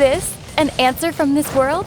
this an answer from this world?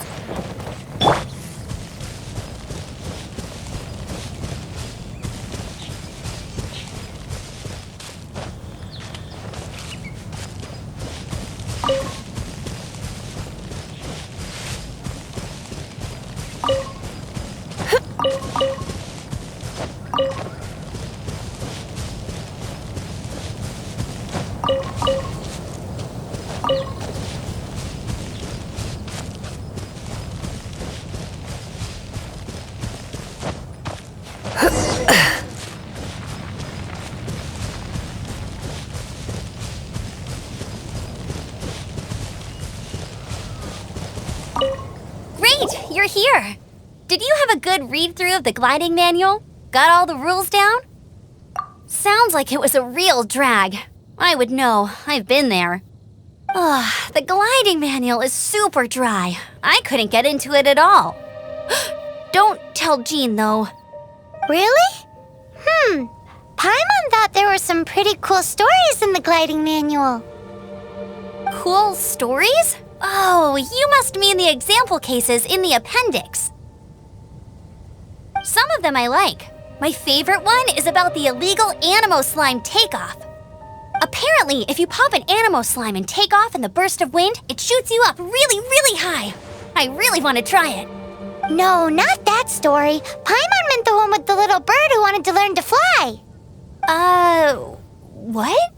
Great, you're here. Did you have a good read-through of the gliding manual? Got all the rules down? Sounds like it was a real drag. I would know, I've been there. Ugh, the gliding manual is super dry. I couldn't get into it at all. Don't tell Jean, though. Really? Paimon thought there were some pretty cool stories in the gliding manual. Cool stories? Oh, you must mean the example cases in the appendix. Some of them I like. My favorite one is about the illegal Animo Slime takeoff. Apparently, if you pop an Animo Slime and take off in the burst of wind, it shoots you up really, really high. I really want to try it. No, not that story. Paimon meant the one with the little bird who wanted to learn to fly. What?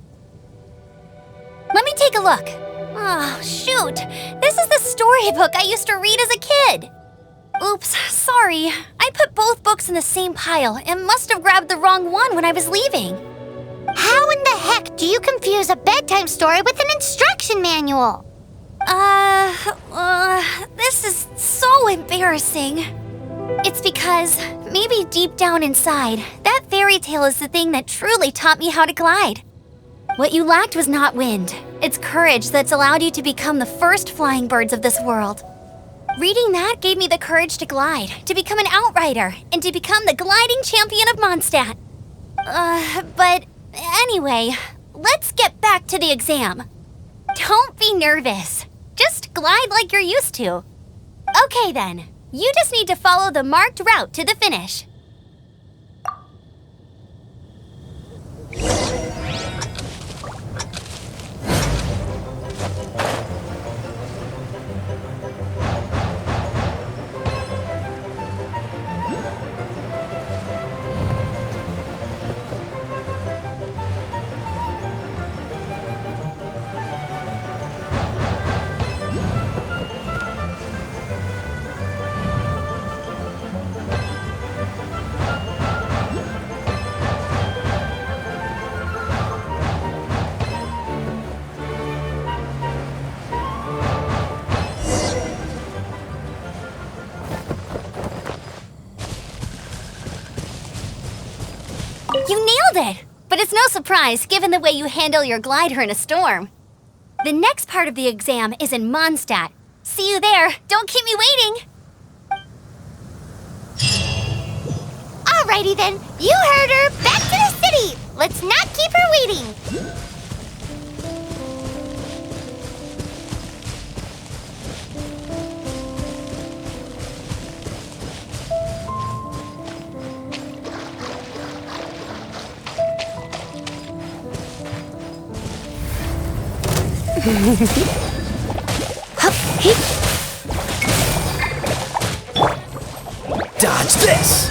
Let me take a look. Oh, shoot. This is the storybook I used to read as a kid. Oops, sorry. I put both books in the same pile and must have grabbed the wrong one when I was leaving. How in the heck do you confuse a bedtime story with an instruction manual? This is so embarrassing. It's because, maybe deep down inside, that fairy tale is the thing that truly taught me how to glide. What you lacked was not wind. It's courage that's allowed you to become the first flying birds of this world. Reading that gave me the courage to glide, to become an outrider, and to become the gliding champion of Mondstadt. But anyway, let's get back to the exam. Don't be nervous. Just glide like you're used to. Okay then, you just need to follow the marked route to the finish. You nailed it! But it's no surprise, given the way you handle your glider in a storm. The next part of the exam is in Mondstadt. See you there. Don't keep me waiting. Alrighty then, you heard her. Back to the city. Let's not keep her waiting. Dodge this!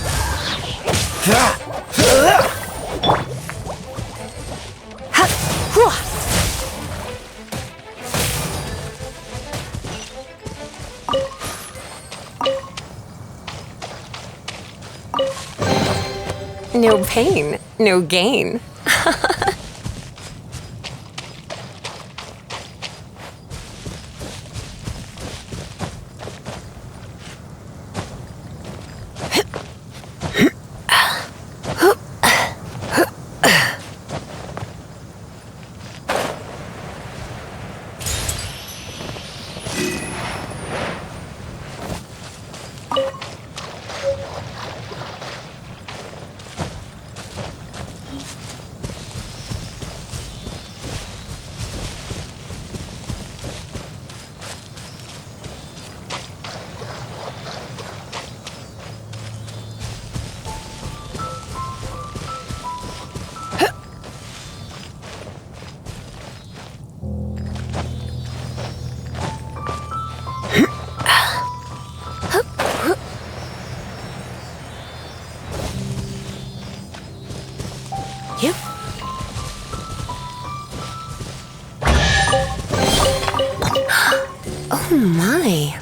No pain, no gain. Yep. Oh my.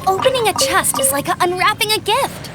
Opening a chest is like unwrapping a gift.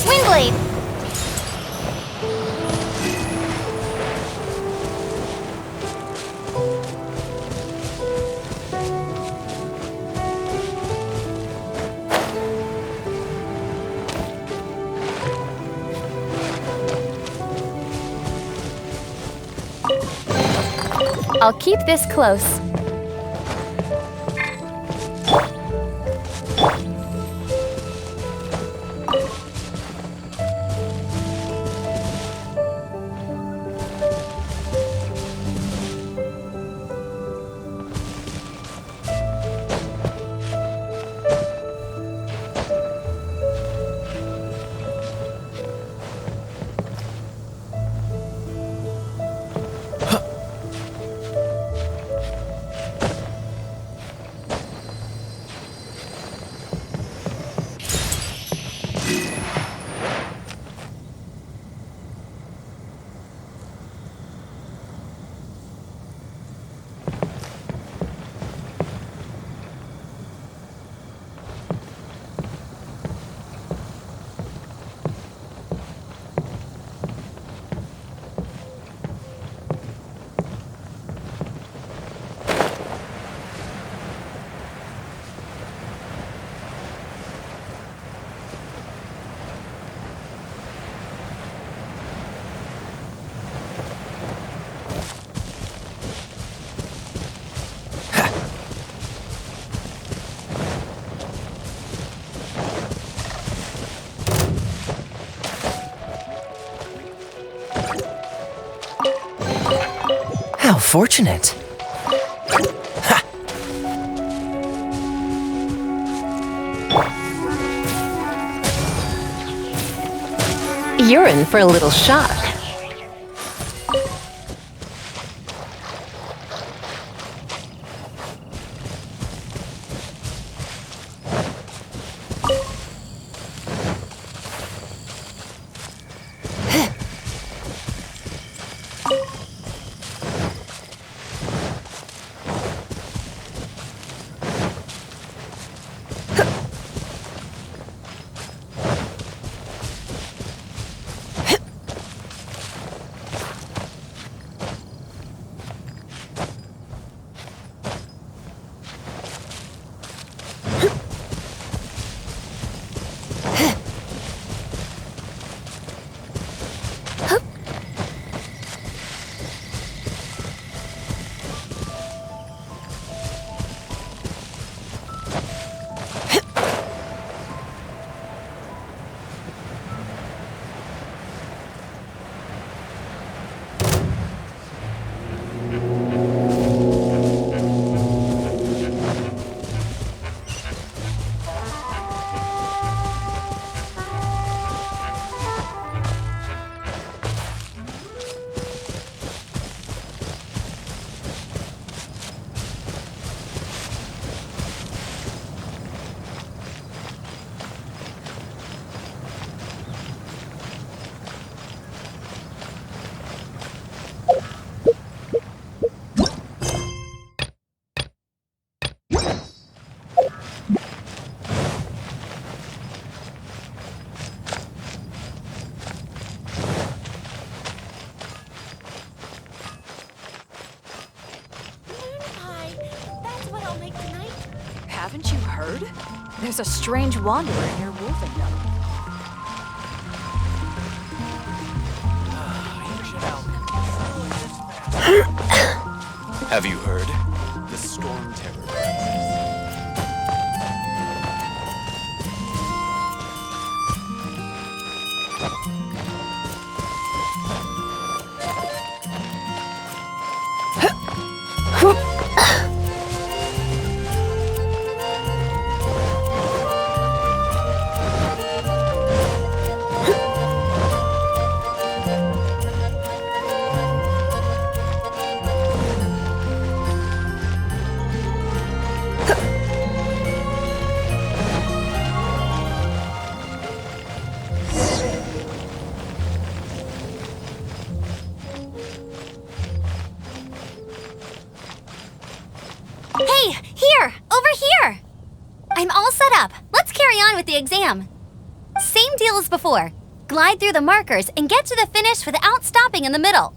Windblade! I'll keep this close. How fortunate. Ha! You're in for a little shock. There's a strange wanderer near Wolfendom. Have you heard? The storm terror. Hey, here! Over here! I'm all set up. Let's carry on with the exam. Same deal as before. Glide through the markers and get to the finish without stopping in the middle.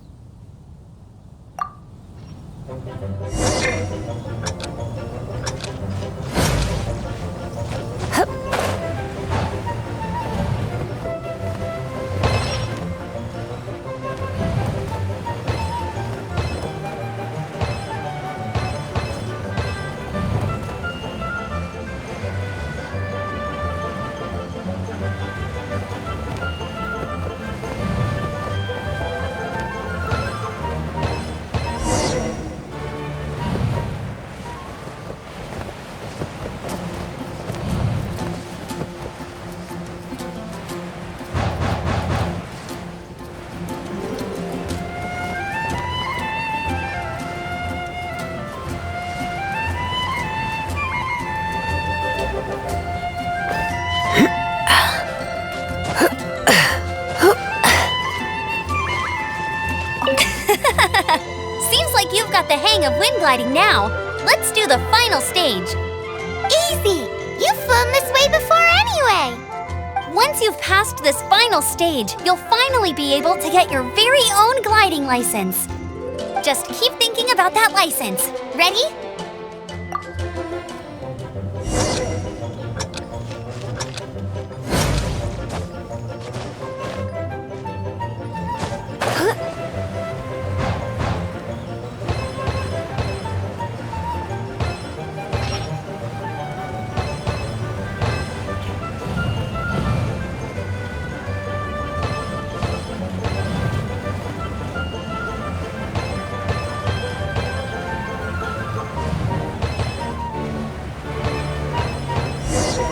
Seems like you've got the hang of wind gliding now. Let's do the final stage. Easy! You've flown this way before anyway! Once you've passed this final stage, you'll finally be able to get your very own gliding license. Just keep thinking about that license. Ready?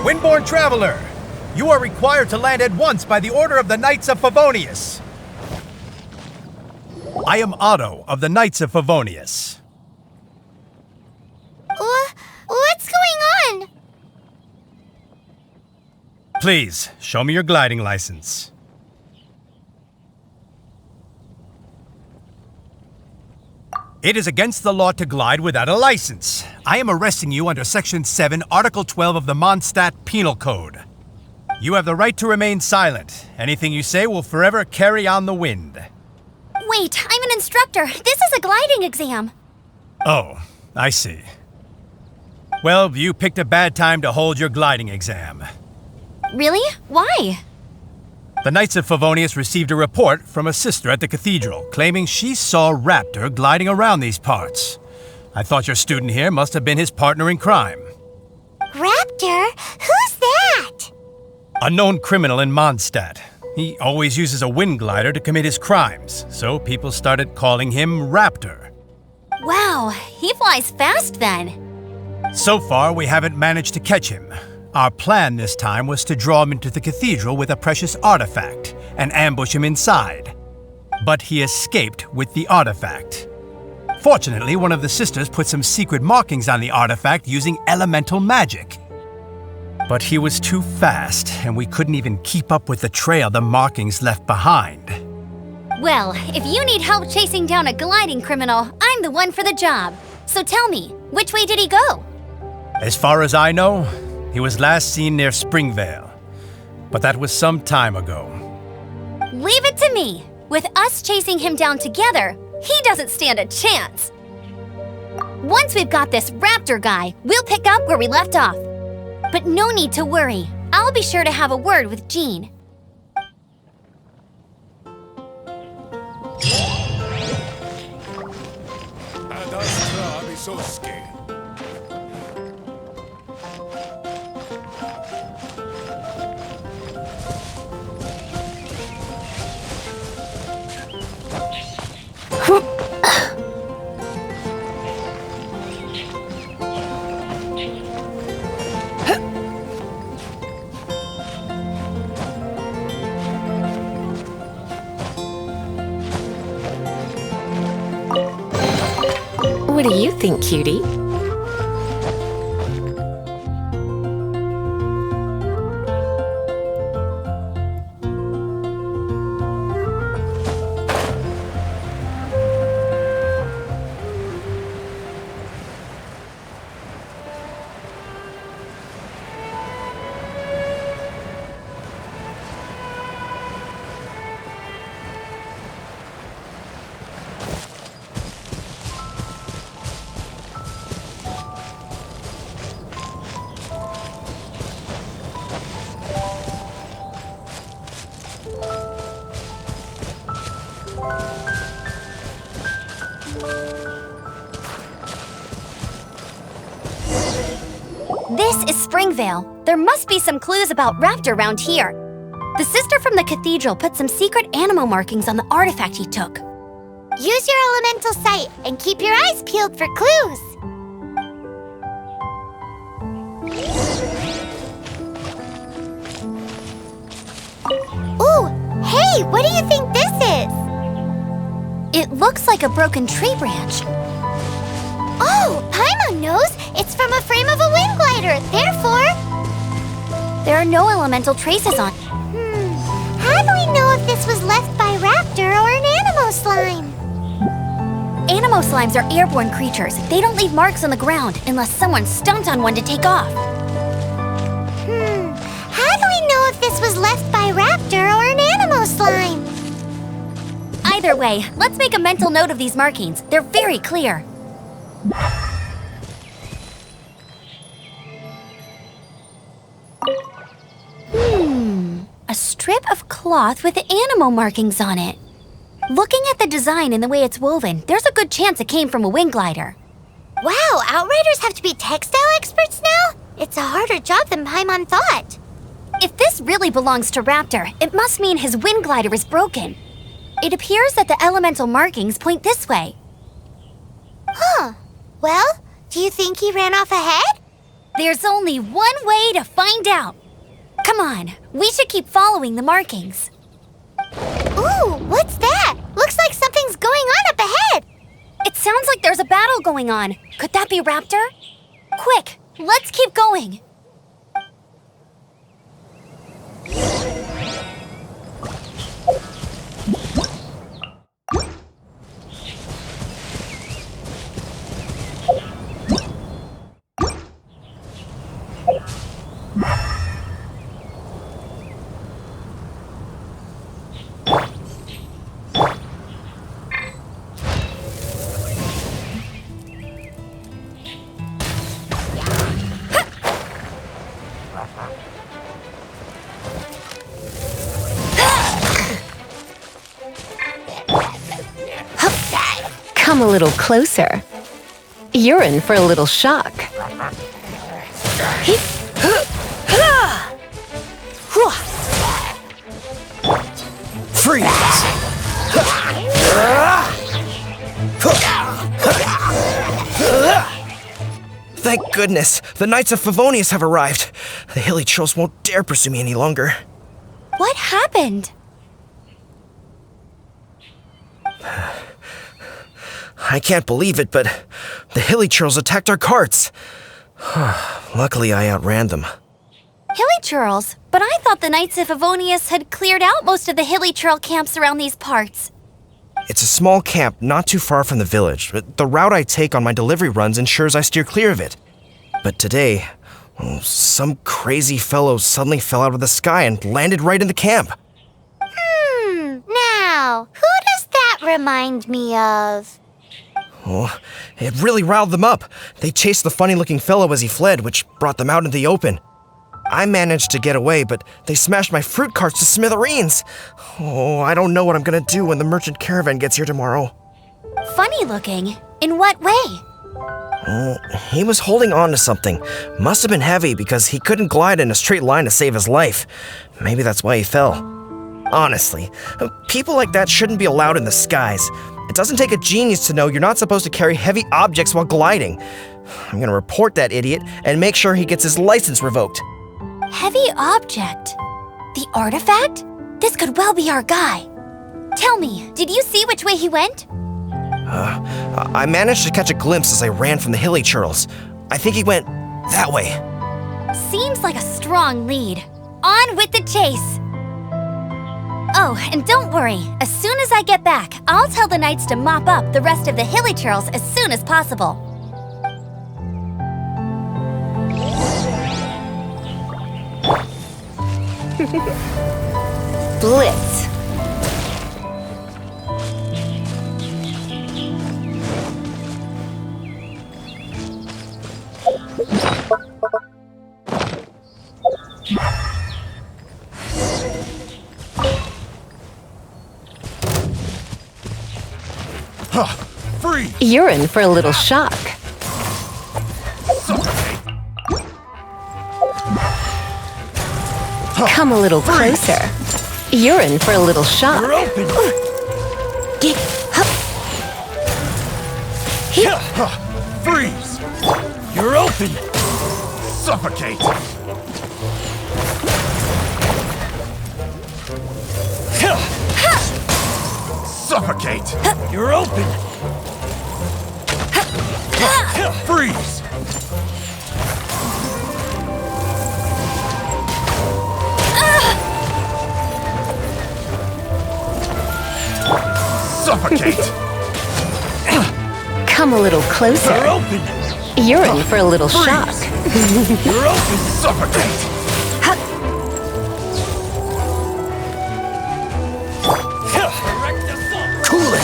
Windborne Traveler, you are required to land at once by the order of the Knights of Favonius. I am Otto of the Knights of Favonius. What's going on? Please, show me your gliding license. It is against the law to glide without a license. I am arresting you under Section 7, Article 12 of the Mondstadt Penal Code. You have the right to remain silent. Anything you say will forever carry on the wind. Wait, I'm an instructor. This is a gliding exam. Oh, I see. Well, you picked a bad time to hold your gliding exam. Really? Why? The Knights of Favonius received a report from a sister at the cathedral claiming she saw Raptor gliding around these parts. I thought your student here must have been his partner in crime. Raptor? Who's that? A known criminal in Mondstadt. He always uses a wind glider to commit his crimes, so people started calling him Raptor. Wow, he flies fast then. So far, we haven't managed to catch him. Our plan this time was to draw him into the cathedral with a precious artifact and ambush him inside. But he escaped with the artifact. Fortunately, one of the sisters put some secret markings on the artifact using elemental magic. But he was too fast, and we couldn't even keep up with the trail the markings left behind. Well, if you need help chasing down a gliding criminal, I'm the one for the job. So tell me, which way did he go? As far as I know, he was last seen near Springvale. But that was some time ago. Leave it to me. With us chasing him down together, he doesn't stand a chance. Once we've got this Raptor guy, we'll pick up where we left off. But no need to worry. I'll be sure to have a word with Jean. I'll be so scared. What do you think, cutie? This is Springvale. There must be some clues about Raptor around here. The sister from the cathedral put some secret animal markings on the artifact he took. Use your elemental sight and keep your eyes peeled for clues. Ooh, hey, what do you think this is? It looks like a broken tree branch. Oh, Paimon knows. It's from a frame of a wind glider. Therefore, There are no elemental traces on. how do we know if this was left by Raptor or an Animo slime? Animo slimes are airborne creatures. They don't leave marks on the ground unless someone stomped on one to take off. How do we know if this was left by Raptor or an Animo slime? Either way, let's make a mental note of these markings. They're very clear. A strip of cloth with Animo markings on it. Looking at the design and the way it's woven, there's a good chance it came from a wind glider. Wow, Outriders have to be textile experts now? It's a harder job than Paimon thought. If this really belongs to Raptor, it must mean his wind glider is broken. It appears that the elemental markings point this way. Huh. Well, do you think he ran off ahead? There's only one way to find out. Come on, we should keep following the markings. Ooh, what's that? Looks like something's going on up ahead. It sounds like there's a battle going on. Could that be Raptor? Quick, let's keep going. Come a little closer. You're in for a little shock. Freeze! Thank goodness, the Knights of Favonius have arrived. The hilly trolls won't dare pursue me any longer. What happened? I can't believe it, but the hilly trolls attacked our carts. Luckily, I outran them. Hilly Churls? But I thought the Knights of Favonius had cleared out most of the Hilly Churl camps around these parts. It's a small camp not too far from the village. The route I take on my delivery runs ensures I steer clear of it. But today, some crazy fellow suddenly fell out of the sky and landed right in the camp. Now, who does that remind me of? Oh, it really riled them up. They chased the funny-looking fellow as he fled, which brought them out into the open. I managed to get away, but they smashed my fruit carts to smithereens. Oh, I don't know what I'm gonna do when the merchant caravan gets here tomorrow. Funny looking. In what way? He was holding on to something. Must have been heavy because he couldn't glide in a straight line to save his life. Maybe that's why he fell. Honestly, people like that shouldn't be allowed in the skies. It doesn't take a genius to know you're not supposed to carry heavy objects while gliding. I'm gonna report that idiot and make sure he gets his license revoked. Heavy object? The artifact? This could well be our guy. Tell me, did you see which way he went? I managed to catch a glimpse as I ran from the hilly churls. I think he went that way. Seems like a strong lead. On with the chase! Oh, and don't worry. As soon as I get back, I'll tell the knights to mop up the rest of the hilly churls as soon as possible. Blitz. Free! You're in for a little shock. Come a little closer. You're in for a little shock. You're open! Freeze! You're open! Suffocate! Suffocate! You're open! Freeze! Suffocate! Come a little You're closer. open! You're in for a little shock. You're open! Suffocate! Cool it!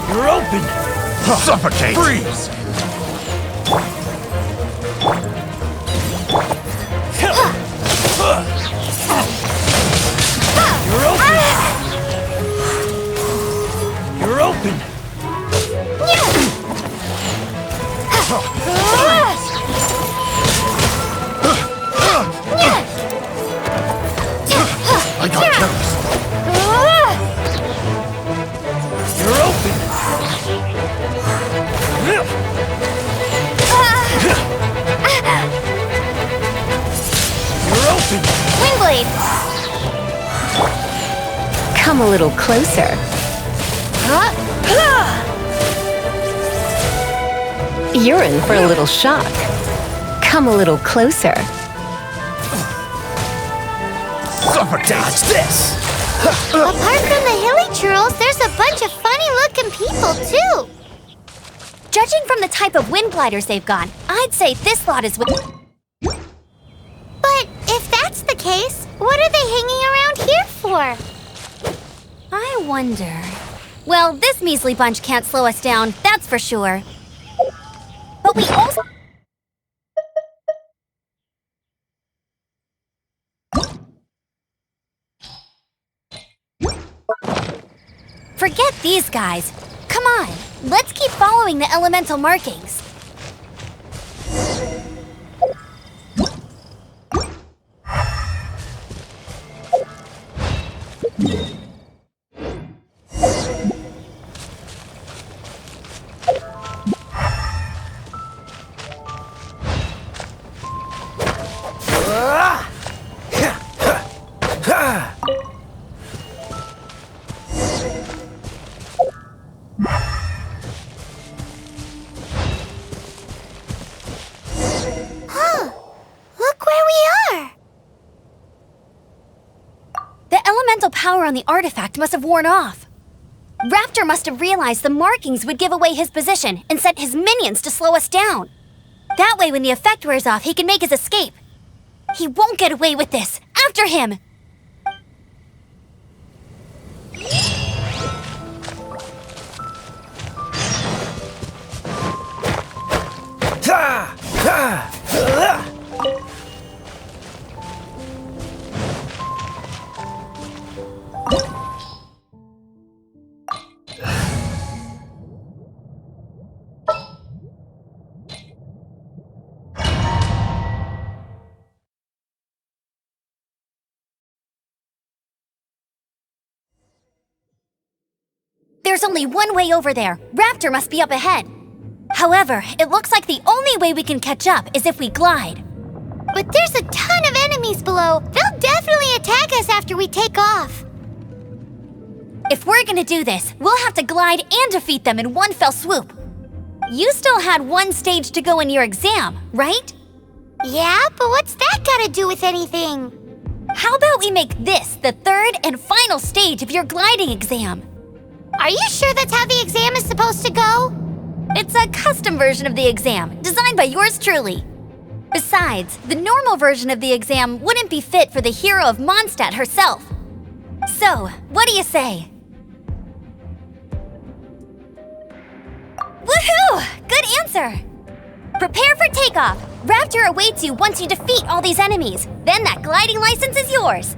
You're open! Suffocate! Freeze! You're open! You're open! I got careless. You're open! You're open! Windblade! Come a little closer. You're in for a little shock. Come a little closer. Suffocate! Dodge this! Apart from the hilly churls, there's a bunch of funny-looking people, too. Judging from the type of wind gliders they've got, I'd say this lot is with. But if that's the case, what are they hanging around here for? I wonder. Well, this measly bunch can't slow us down, that's for sure. But we also. Forget these guys. Come on, let's keep following the elemental markings. Look where we are. The elemental power on the artifact must have worn off. Raptor must have realized the markings would give away his position and sent his minions to slow us down. That way, when the effect wears off, he can make his escape. He won't get away with this. After him! There's only one way over there. Raptor must be up ahead. However, it looks like the only way we can catch up is if we glide. But there's a ton of enemies below. They'll definitely attack us after we take off. If we're gonna do this, we'll have to glide and defeat them in one fell swoop. You still had one stage to go in your exam, right? Yeah, but what's that gotta do with anything? How about we make this the third and final stage of your gliding exam? Are you sure that's how the exam is supposed to go? It's a custom version of the exam, designed by yours truly. Besides, the normal version of the exam wouldn't be fit for the hero of Mondstadt herself. So, what do you say? Woohoo! Good answer! Prepare for takeoff. Raptor awaits you once you defeat all these enemies. Then that gliding license is yours.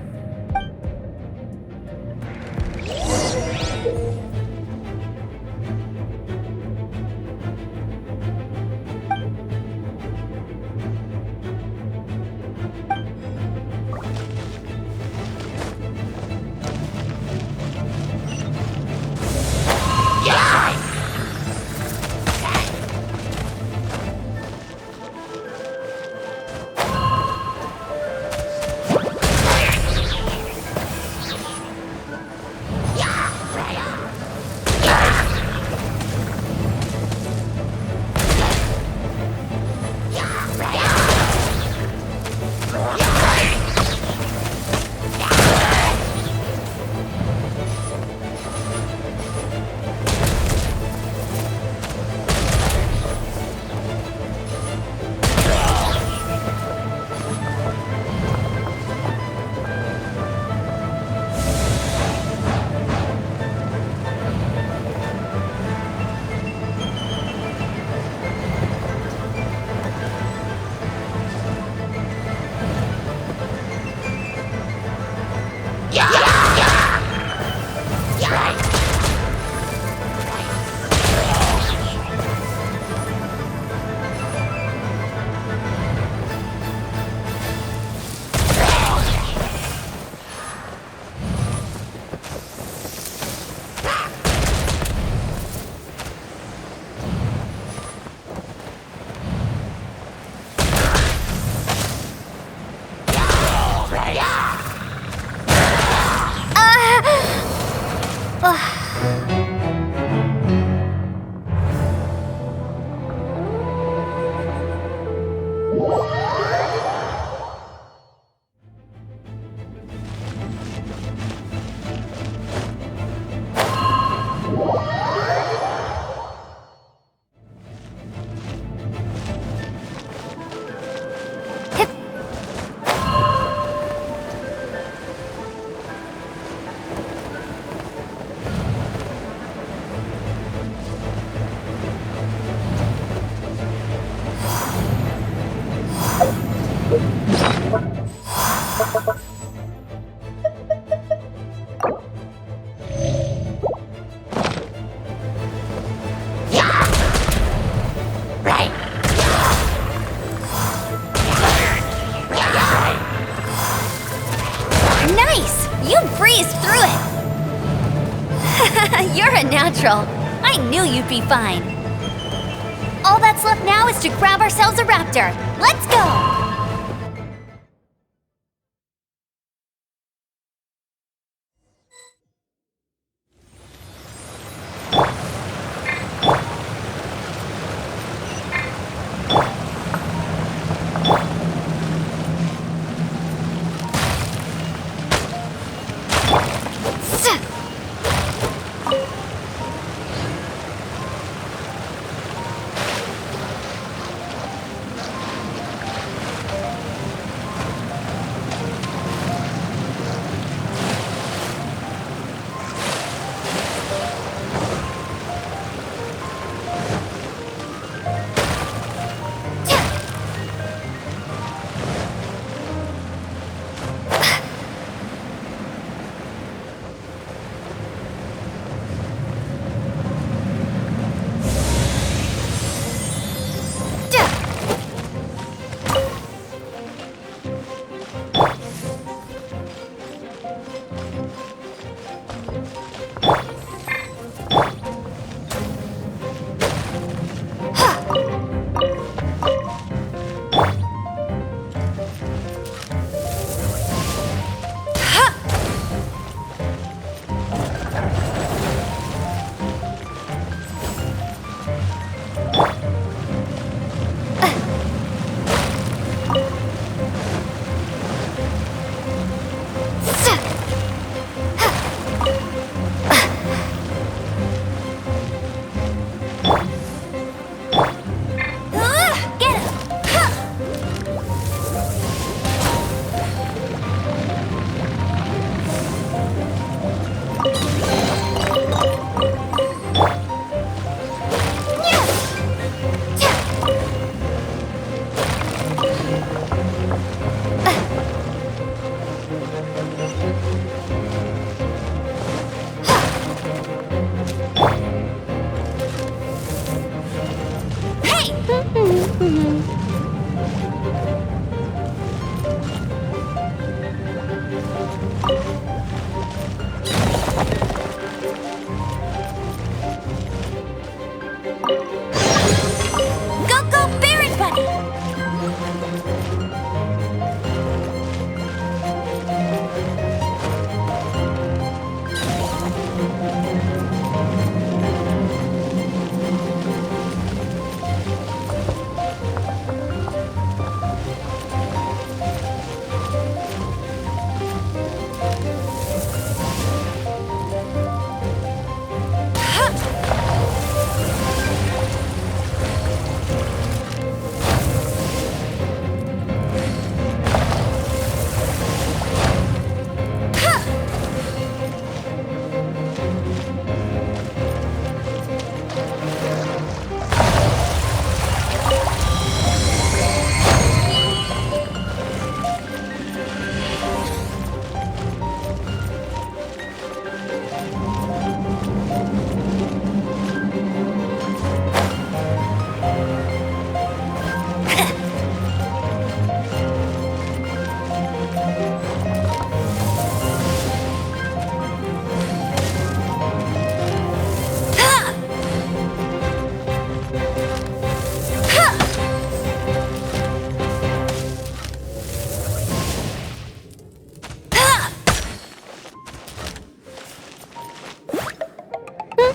You're a natural. I knew you'd be fine. All that's left now is to grab ourselves a raptor. Let's go!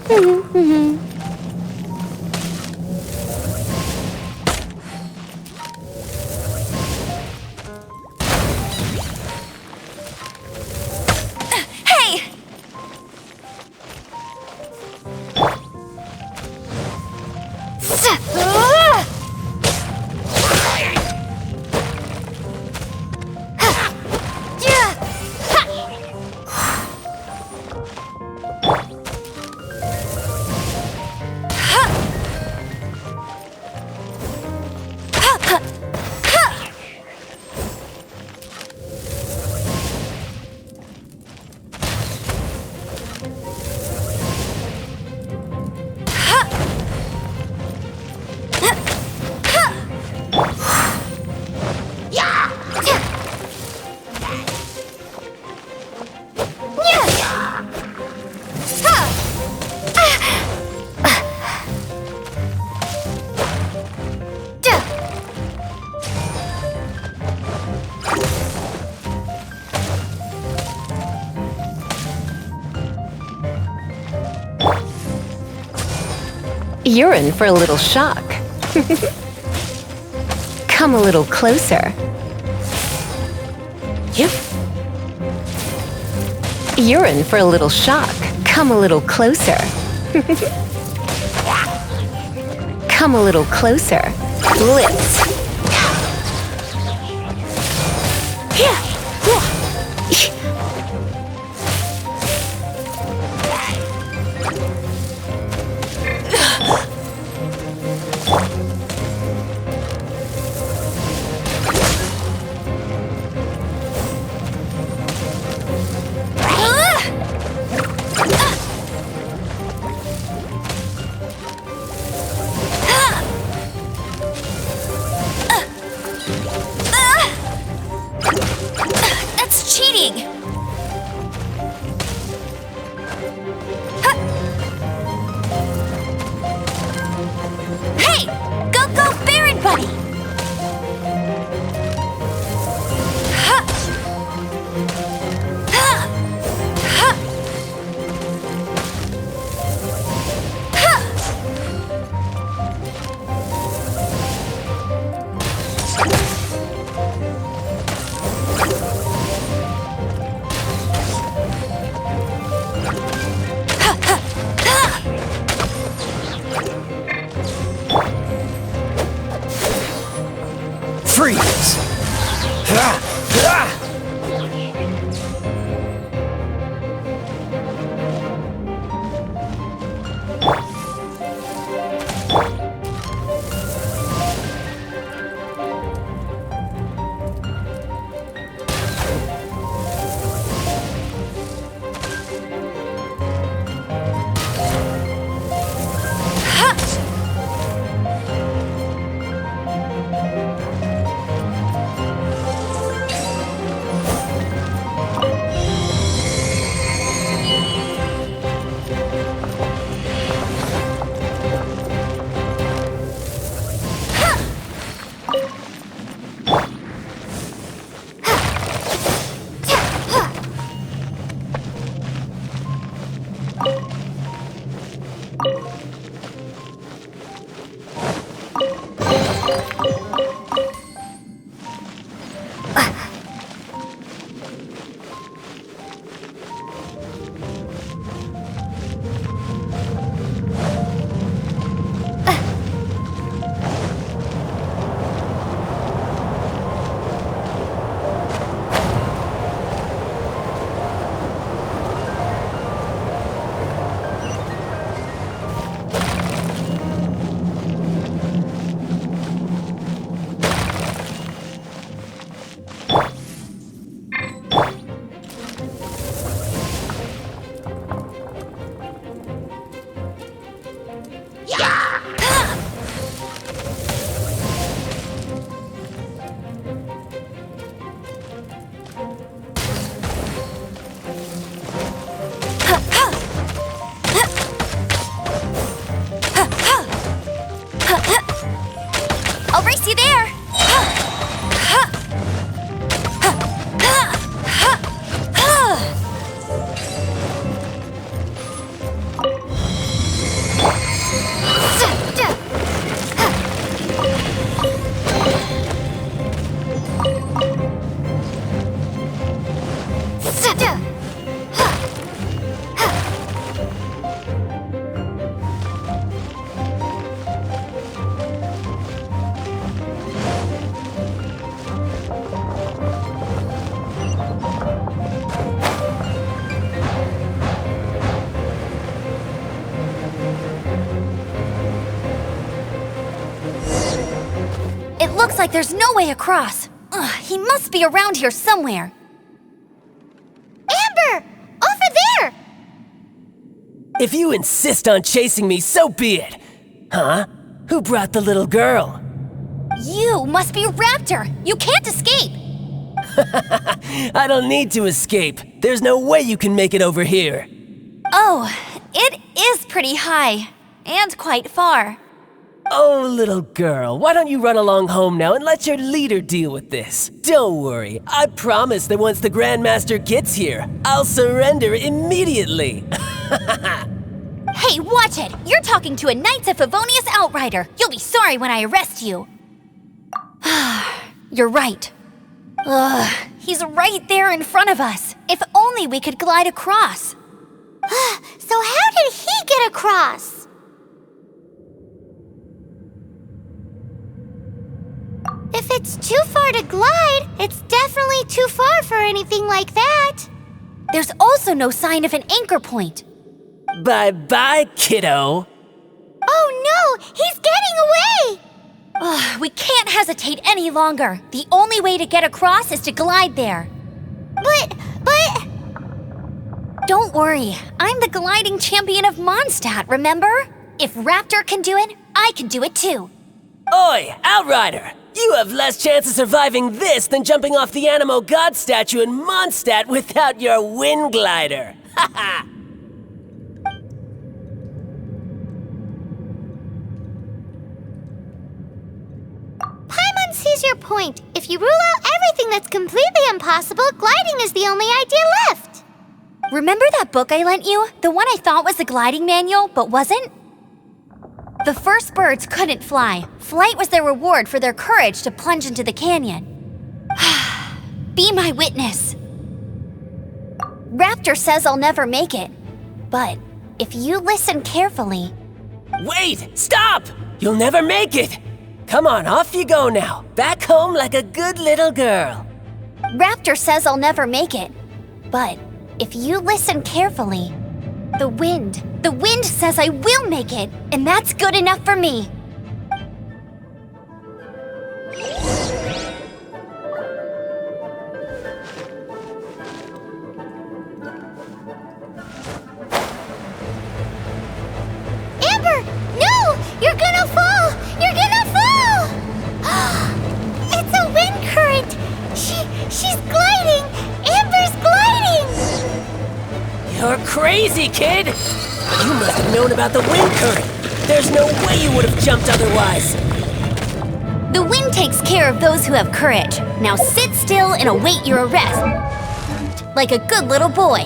Hey! You're in for a little shock. Come a little closer. Yep. You're in for a little shock. Come a little closer. Come a little closer. Blitz. That's cheating! It looks like there's no way across. Ugh, he must be around here somewhere. Amber! Over there! If you insist on chasing me, so be it. Huh? Who brought the little girl? You must be Raptor. You can't escape. I don't need to escape. There's no way you can make it over here. Oh, it is pretty high. And quite far. Oh, little girl, why don't you run along home now and let your leader deal with this? Don't worry, I promise that once the Grandmaster gets here, I'll surrender immediately. Hey, watch it! You're talking to a Knights of Favonius outrider. You'll be sorry when I arrest you. You're right. Ugh, he's right there in front of us. If only we could glide across. So how did he get across? If it's too far to glide, it's definitely too far for anything like that. There's also no sign of an anchor point. Bye-bye, kiddo. Oh no, he's getting away! Ugh, we can't hesitate any longer. The only way to get across is to glide there. But... Don't worry, I'm the gliding champion of Mondstadt, remember? If Raptor can do it, I can do it too. Oi, Outrider! You have less chance of surviving this than jumping off the Animo God statue in Mondstadt without your wind glider. Haha! Paimon sees your point. If you rule out everything that's completely impossible, gliding is the only idea left. Remember that book I lent you? The one I thought was the gliding manual, but wasn't? The first birds couldn't fly. Flight was their reward for their courage to plunge into the canyon. Be my witness. Raptor says I'll never make it. But if you listen carefully... Wait! Stop! You'll never make it! Come on, off you go now. Back home like a good little girl. Raptor says I'll never make it. But if you listen carefully, the wind says I will make it, and that's good enough for me. Amber, no! You're gonna fall! You're gonna fall! It's a wind current! She's gliding! Amber's gliding! You're crazy, kid! You must have known about the wind current. There's no way you would have jumped otherwise. The wind takes care of those who have courage. Now sit still and await your arrest. Like a good little boy.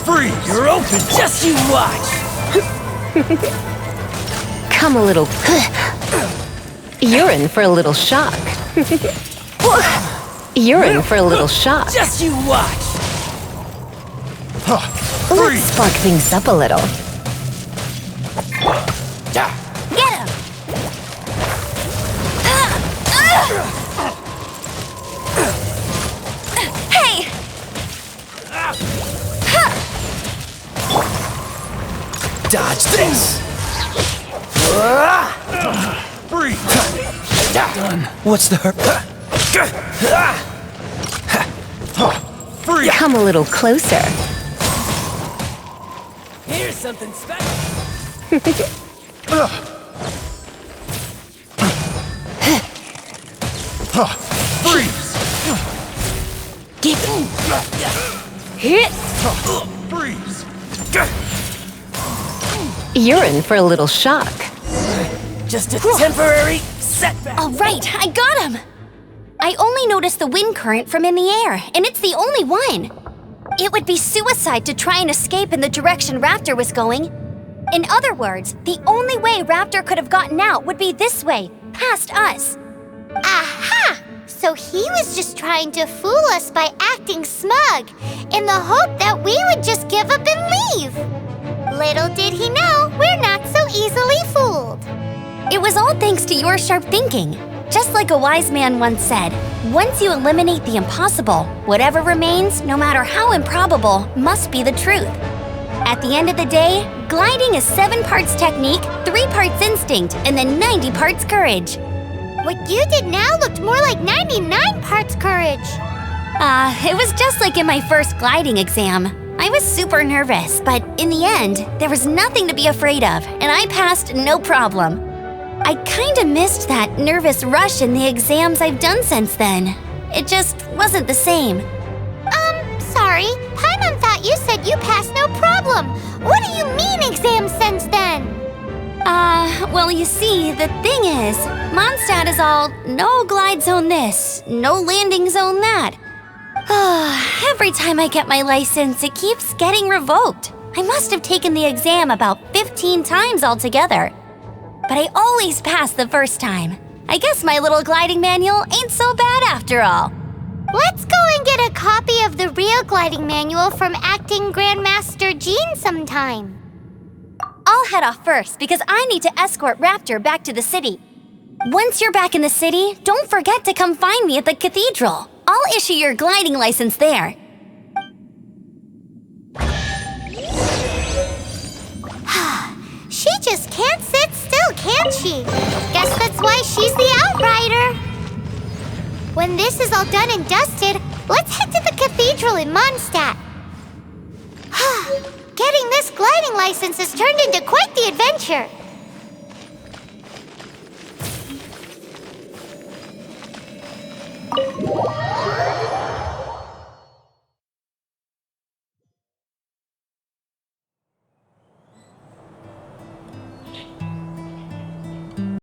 Freeze! You're open! Just you watch! Come a little... You're in for a little shock. You're in for a little shock. Just you watch! Let's spark things up a little. Get him! Hey! Dodge this! Freeze! Done. What's the hurt? Freeze! Come a little closer. Here's something special. Freeze! Get hit! Freeze! You're in for a little shock. Just a temporary setback. All right, I got him! I only noticed the wind current from in the air, and it's the only one. It would be suicide to try and escape in the direction Raptor was going. In other words, the only way Raptor could have gotten out would be this way, past us. Aha! So he was just trying to fool us by acting smug, in the hope that we would just give up and leave. Little did he know, we're not so easily fooled. It was all thanks to your sharp thinking. Just like a wise man once said, once you eliminate the impossible, whatever remains, no matter how improbable, must be the truth. At the end of the day, gliding is 7 parts technique, 3 parts instinct, and then 90 parts courage. What you did now looked more like 99 parts courage. It was just like in my first gliding exam. I was super nervous, but in the end, there was nothing to be afraid of, and I passed no problem. I kinda missed that nervous rush in the exams I've done since then. It just wasn't the same. Sorry. Paimon thought you said you passed no problem. What do you mean exams since then? Well, you see, the thing is, Mondstadt is all no glide zone this, no landing zone that. Every time I get my license, it keeps getting revoked. I must have taken the exam about 15 times altogether. But I always pass the first time. I guess my little gliding manual ain't so bad after all. Let's go and get a copy of the real gliding manual from Acting Grandmaster Jean sometime. I'll head off first because I need to escort Raptor back to the city. Once you're back in the city, don't forget to come find me at the cathedral. I'll issue your gliding license there. She just can't sit still, can she? Guess that's why she's the Outrider. When this is all done and dusted, let's head to the cathedral in Mondstadt. Getting this gliding license has turned into quite the adventure.